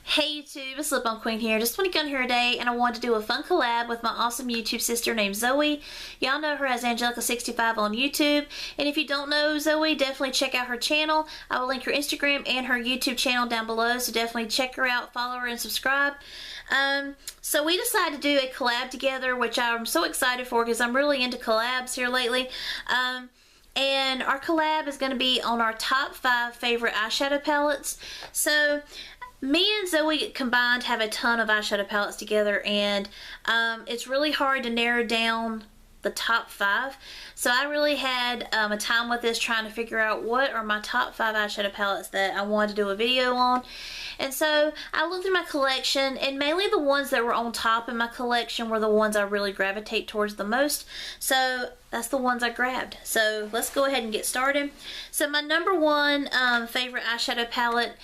Hey YouTube, it's Lip Balm Queen here. Just want to get on here today and I wanted to do a fun collab with my awesome YouTube sister named Zoe. Y'all know her as anjellica65 on YouTube. And if you don't know Zoe, definitely check out her channel. I will link her Instagram and her YouTube channel down below, so definitely check her out, follow her, and subscribe. So we decided to do a collab together, which I'm so excited for because I'm really into collabs here lately. And our collab is going to be on our top 5 favorite eyeshadow palettes. So me and Zoe combined have a ton of eyeshadow palettes together, and it's really hard to narrow down the top 5. So I really had a time with this trying to figure out what are my top 5 eyeshadow palettes that I wanted to do a video on. And so I looked through my collection, and mainly the ones that were on top in my collection were the ones I really gravitate towards the most. So that's the ones I grabbed. So let's go ahead and get started. So my number 1 favorite eyeshadow palette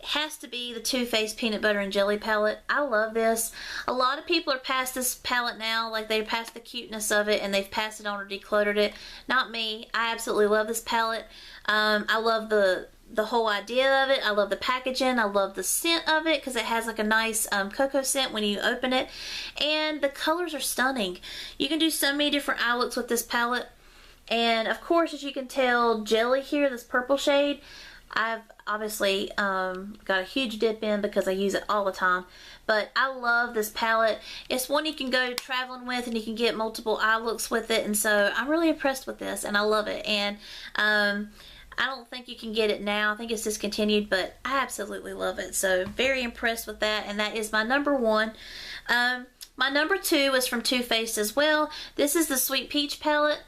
has to be the Too Faced Peanut Butter and Jelly palette. I love this. A lot of people are past this palette now, like they're past the cuteness of it and they've passed it on or decluttered it. Not me. I absolutely love this palette. I love the whole idea of it. I love the packaging. I love the scent of it because it has like a nice cocoa scent when you open it. And the colors are stunning. You can do so many different eye looks with this palette. And of course, as you can tell, Jelly here, this purple shade, I've obviously got a huge dip in because I use it all the time. But I love this palette. It's one you can go traveling with and you can get multiple eye looks with it. And so I'm really impressed with this and I love it. And I don't think you can get it now. I think it's discontinued, but I absolutely love it. So very impressed with that, and that is my number 1. My number 2 is from Too Faced as well. This is the Sweet Peach palette.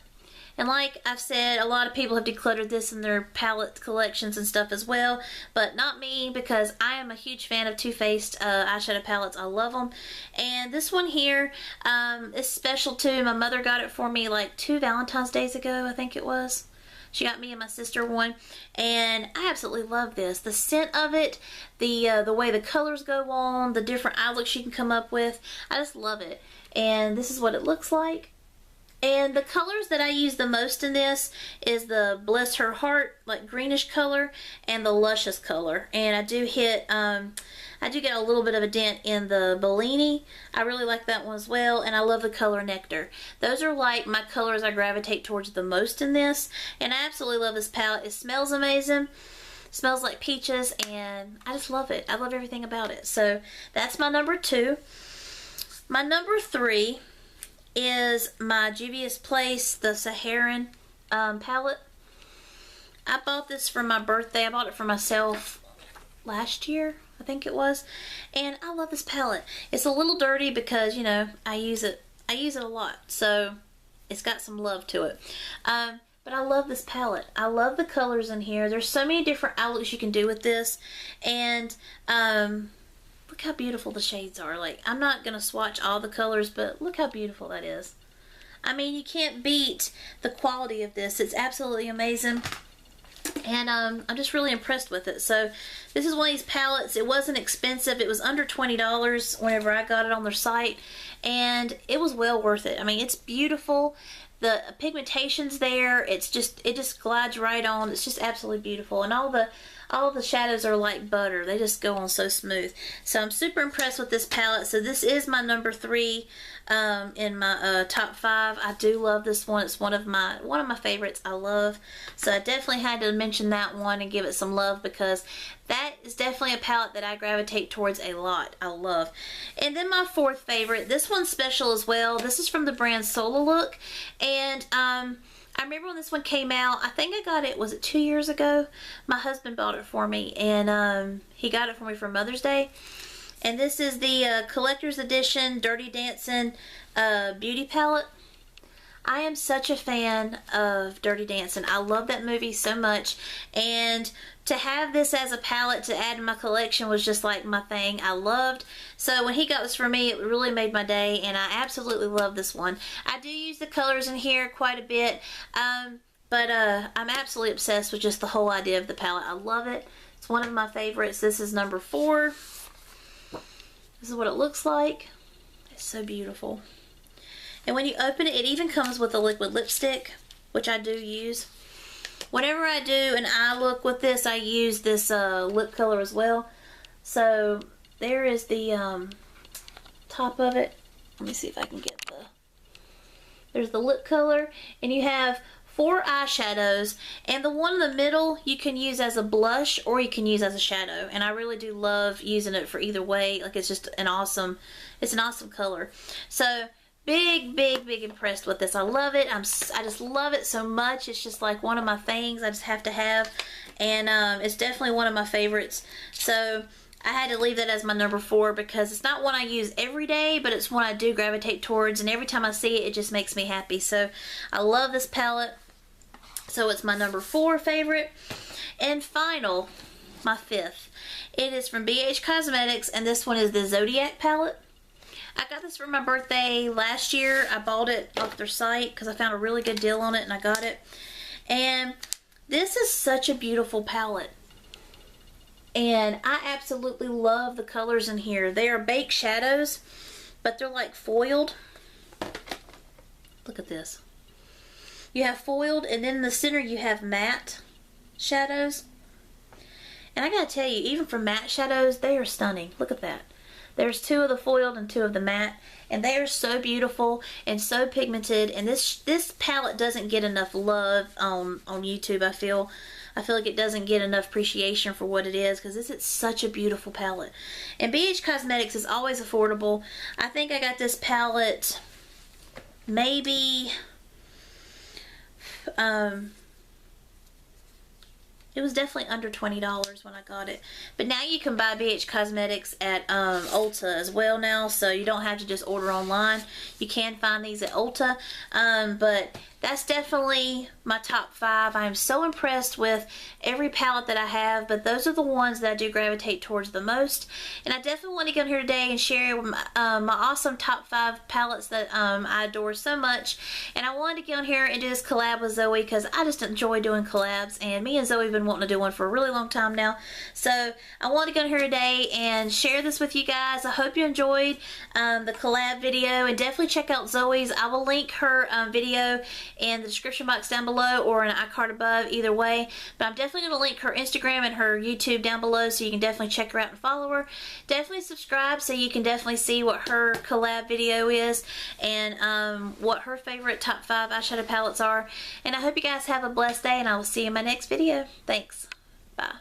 And like I've said, a lot of people have decluttered this in their palette collections and stuff as well, but not me, because I am a huge fan of Too Faced eyeshadow palettes. I love them. And this one here is special too. My mother got it for me like 2 Valentine's Days ago, I think it was. She got me and my sister one, and I absolutely love this. The scent of it, the way the colors go on, the different eye looks you can come up with. I just love it. And this is what it looks like. And the colors that I use the most in this is the Bless Her Heart, like greenish color, and the Luscious color. And I do get a little bit of a dent in the Bellini. I really like that one as well, and I love the color Nectar. Those are like my colors I gravitate towards the most in this, and I absolutely love this palette. It smells amazing. It smells like peaches, and I just love it. I love everything about it. So that's my number 2. My number 3 is my Juvia's Place, the Saharan palette. I bought this for my birthday. I bought it for myself last year, I think it was, and I love this palette. It's a little dirty because, you know, I use it a lot, so it's got some love to it. But I love this palette. I love the colors in here. There's so many different outlooks you can do with this, and look how beautiful the shades are. Like, I'm not going to swatch all the colors, but look how beautiful that is. I mean, you can't beat the quality of this. It's absolutely amazing. And I'm just really impressed with it. So this is one of these palettes. It wasn't expensive. It was under $20 whenever I got it on their site. And it was well worth it. I mean, it's beautiful. The pigmentation's there. It just glides right on. It's just absolutely beautiful. And all the shadows are like butter. They just go on so smooth. So I'm super impressed with this palette. So this is my number 3 in my top 5. I do love this one. It's one of my favorites. I love. So I definitely had to mention that one and give it some love because that is definitely a palette that I gravitate towards a lot. I love. And then my 4th favorite. This one's special as well. This is from the brand Sola Look, and I remember when this one came out, I think I got it, was it 2 years ago? My husband bought it for me, and he got it for me for Mother's Day. And this is the Collector's Edition Dirty Dancin' Beauty Palette. I am such a fan of Dirty Dancin'. I love that movie so much, and to have this as a palette to add to my collection was just like my thing. I loved. So when he got this for me, it really made my day, and I absolutely love this one. I do use the colors in here quite a bit, but I'm absolutely obsessed with just the whole idea of the palette. I love it. It's one of my favorites. This is number 4. This is what it looks like. It's so beautiful. And when you open it, it even comes with a liquid lipstick, which I do use. Whenever I do an eye look with this, I use this lip color as well. So there is the top of it. Let me see if I can get there's the lip color, and you have 4 eyeshadows, and the one in the middle you can use as a blush or you can use as a shadow, and I really do love using it for either way. Like, it's just an awesome color. So big impressed with this. I love it. I just love it so much. It's just like one of my things I just have to have, and it's definitely one of my favorites. So I had to leave that as my number 4 because it's not one I use every day, but it's one I do gravitate towards, and every time I see it, it just makes me happy. So I love this palette. So it's my number 4 favorite. And final, my 5th. It is from BH Cosmetics, and this one is the Zodiac palette. I got this for my birthday last year. I bought it off their site because I found a really good deal on it, and I got it. And this is such a beautiful palette. And I absolutely love the colors in here. They are baked shadows, but they're like foiled. Look at this. You have foiled, and then in the center you have matte shadows. And I gotta tell you, even for matte shadows, they are stunning. Look at that. There's 2 of the foiled and 2 of the matte, and they are so beautiful and so pigmented. And this palette doesn't get enough love on YouTube. I feel like it doesn't get enough appreciation for what it is, because this is such a beautiful palette. And BH Cosmetics is always affordable. I think I got this palette maybe it was definitely under $20 when I got it. But now you can buy BH Cosmetics at Ulta as well now, so you don't have to just order online. You can find these at Ulta. But that's definitely my top 5. I am so impressed with every palette that I have, but those are the ones that I do gravitate towards the most. And I definitely want to get on here today and share my awesome top 5 palettes that I adore so much. And I wanted to get on here and do this collab with Zoe because I just enjoy doing collabs, and me and Zoe have been wanting to do one for a really long time now. So I wanted to get on here today and share this with you guys. I hope you enjoyed the collab video, and definitely check out Zoe's. I will link her video in the description box down below or in an iCard above, either way. But I'm definitely going to link her Instagram and her YouTube down below, so you can definitely check her out and follow her. Definitely subscribe so you can definitely see what her collab video is, and what her favorite top 5 eyeshadow palettes are. And I hope you guys have a blessed day, and I will see you in my next video. Thanks. Bye.